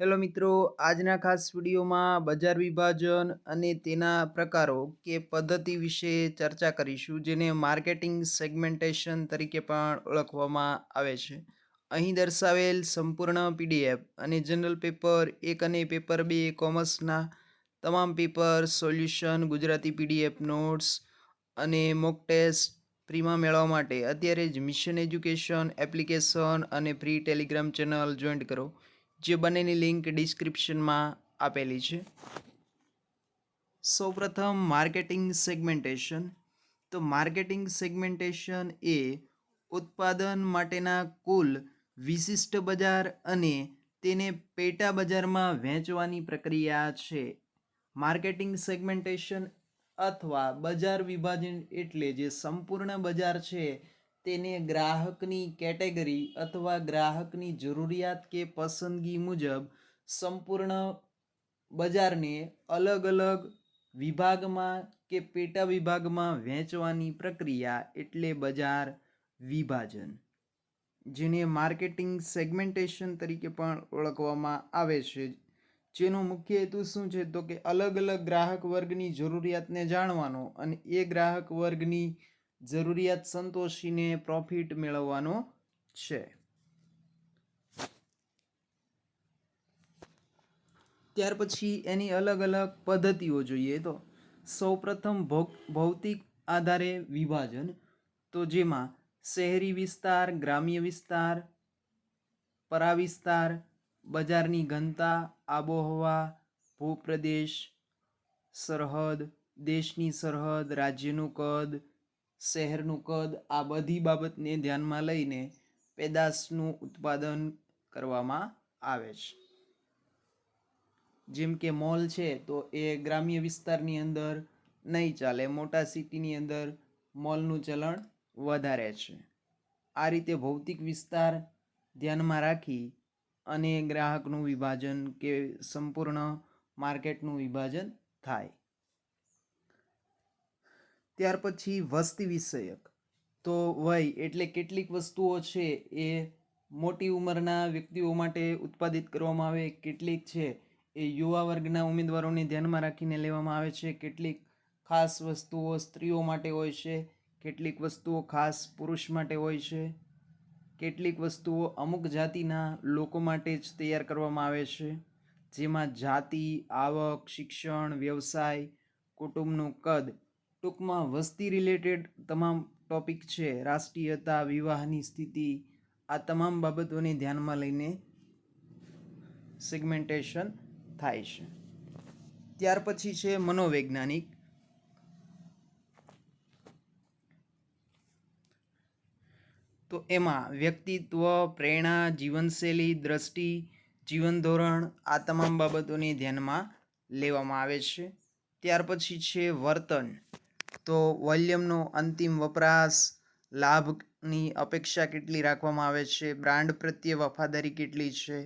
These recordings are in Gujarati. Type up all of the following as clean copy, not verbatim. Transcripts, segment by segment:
હેલો મિત્રો, આજના ખાસ વિડીયોમાં બજાર વિભાજન અને તેના પ્રકારો કે પદ્ધતિ વિશે ચર્ચા કરીશું, જેને માર્કેટિંગ સેગમેન્ટેશન તરીકે પણ ઓળખવામાં આવે છે. અહીં દર્શાવેલ સંપૂર્ણ પીડીએફ અને જનરલ પેપર 1 અને પેપર 2 કોમર્સના તમામ paper solution, Gujarati PDF notes અને મોક ટેસ્ટ ફ્રીમાં મેળવવા માટે અત્યારે જ મિશન એજ્યુકેશન એપ્લિકેશન અને ફ્રી ટેલિગ્રામ ચેનલ જોઈન્ટ કરો, જે બંનેની લિંક ડિસ્ક્રિપ્શનમાં આપેલી છે. સૌપ્રથમ માર્કેટિંગ સેગમેન્ટેશન. તો માર્કેટિંગ સેગમેન્ટેશન એ ઉત્પાદન માટેના કુલ વિશિષ્ટ બજાર અને તેને પેટા બજારમાં વહેંચવાની પ્રક્રિયા છે. માર્કેટિંગ સેગમેન્ટેશન અથવા બજાર વિભાજન એટલે જે સંપૂર્ણ બજાર છે તેને ગ્રાહકની કેટેગરી અથવા ગ્રાહકની જરૂરિયાત કે પસંદગી મુજબ સંપૂર્ણ બજારને અલગ અલગ વિભાગમાં કે પેટા વિભાગમાં વહેંચવાની પ્રક્રિયા એટલે બજાર વિભાજન, જેને માર્કેટિંગ સેગમેન્ટેશન તરીકે પણ ઓળખવામાં આવે છે. જેનો મુખ્ય હેતુ શું છે તો કે અલગ અલગ ગ્રાહક વર્ગની જરૂરિયાતને જાણવાનો અને એ ગ્રાહક વર્ગની જરૂરિયાત સંતોષીને પ્રોફિટ મેળવવાનો છે. ત્યાર પછી એની અલગ અલગ પદ્ધતિઓ જોઈએ તો સૌપ્રથમ ભૌતિક આધારે વિભાજન, તો જેમાં શહેરી વિસ્તાર, ગ્રામ્ય વિસ્તાર, પરા વિસ્તાર, બજારની ઘનતા, આબોહવા, ભૂપ્રદેશ, સરહદ, દેશની સરહદ, રાજ્યનું કદ, શહેરનું કદ, આ બધી બાબતને ધ્યાનમાં લઈને પેદાશનું ઉત્પાદન કરવામાં આવે છે. જેમ કે મોલ છે તો એ ગ્રામ્ય વિસ્તારની અંદર નહીં ચાલે, મોટા સિટીની અંદર મોલનું ચલણ વધારે છે. આ રીતે ભૌતિક વિસ્તાર ધ્યાનમાં રાખી અને ગ્રાહકનું વિભાજન કે સંપૂર્ણ માર્કેટનું વિભાજન થાય. ત્યાર પછી વસ્તી વિષયક. તો વય એટલે કેટલીક વસ્તુઓ છે એ મોટી ઉંમરના વ્યક્તિઓ માટે ઉત્પાદિત કરવામાં આવે, કેટલીક છે એ યુવા વર્ગના ઉમેદવારોને ધ્યાનમાં રાખીને લેવામાં આવે છે, કેટલીક ખાસ વસ્તુઓ સ્ત્રીઓ માટે હોય છે, કેટલીક વસ્તુઓ ખાસ પુરુષ માટે હોય છે, કેટલીક વસ્તુઓ અમુક જાતિના લોકો માટે જ તૈયાર કરવામાં આવે છે, જેમાં જાતિ, આવક, શિક્ષણ, વ્યવસાય, કુટુંબનું કદ, ટૂંકમાં વસ્તી રિલેટેડ તમામ ટોપિક છે, રાષ્ટ્રીયતા, વિવાહની સ્થિતિ, આ તમામ બાબતોને ધ્યાનમાં લઈને સેગમેન્ટેશન થાય છે. ત્યાર પછી છે મનોવૈજ્ઞાનિક. તો એમાં વ્યક્તિત્વ, પ્રેરણા, જીવનશૈલી, દ્રષ્ટિ, જીવન ધોરણ, આ તમામ બાબતોને ધ્યાનમાં લેવામાં આવે છે. ત્યાર પછી છે વર્તન. તો વોલ્યુમનો અંતિમ વપરાશ, લાભની અપેક્ષા કેટલી રાખવામાં આવે છે, બ્રાન્ડ પ્રત્યે વફાદારી કેટલી છે,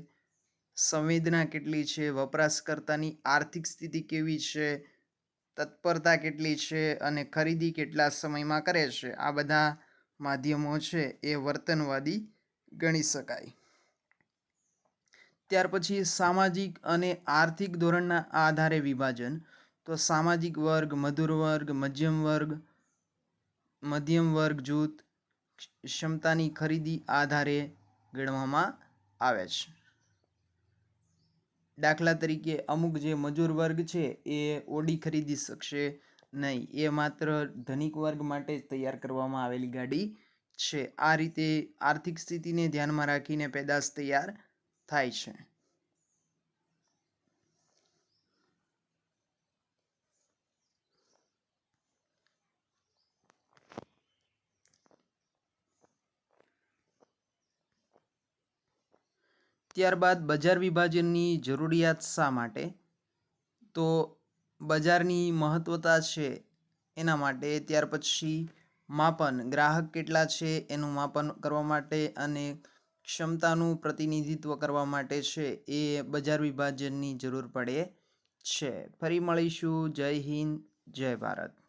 સંવેદના કેટલી છે, વપરાશકર્તાની આર્થિક સ્થિતિ કેવી છે, તત્પરતા કેટલી છે અને ખરીદી કેટલા સમયમાં કરે છે, આ બધા માધ્યમો છે એ વર્તનવાદી ગણી શકાય. ત્યાર પછી સામાજિક અને આર્થિક ધોરણના આધારે વિભાજન. તો સામાજિક વર્ગ, મધુર વર્ગ, મધ્યમ વર્ગ જૂથ ક્ષમતાની ખરીદી આધારે ગણવામાં આવે છે. દાખલા તરીકે અમુક જે મજૂર વર્ગ છે એ ઓડી ખરીદી શકશે નહીં, એ માત્ર ધનિક વર્ગ માટે જ તૈયાર કરવામાં આવેલી ગાડી છે. આ રીતે આર્થિક સ્થિતિને ધ્યાનમાં રાખીને પેદાશ તૈયાર થાય છે. ત્યારબાદ બજાર વિભાજનની જરૂરિયાત શા માટે? તો બજારની મહત્વતા છે એના માટે. ત્યાર પછી માપન, ગ્રાહક કેટલા છે એનું માપન કરવા માટે અને ક્ષમતાનું પ્રતિનિધિત્વ કરવા માટે છે એ બજાર વિભાજનની જરૂર પડે છે. ફરી મળીશું. જય હિન્દ, જય ભારત.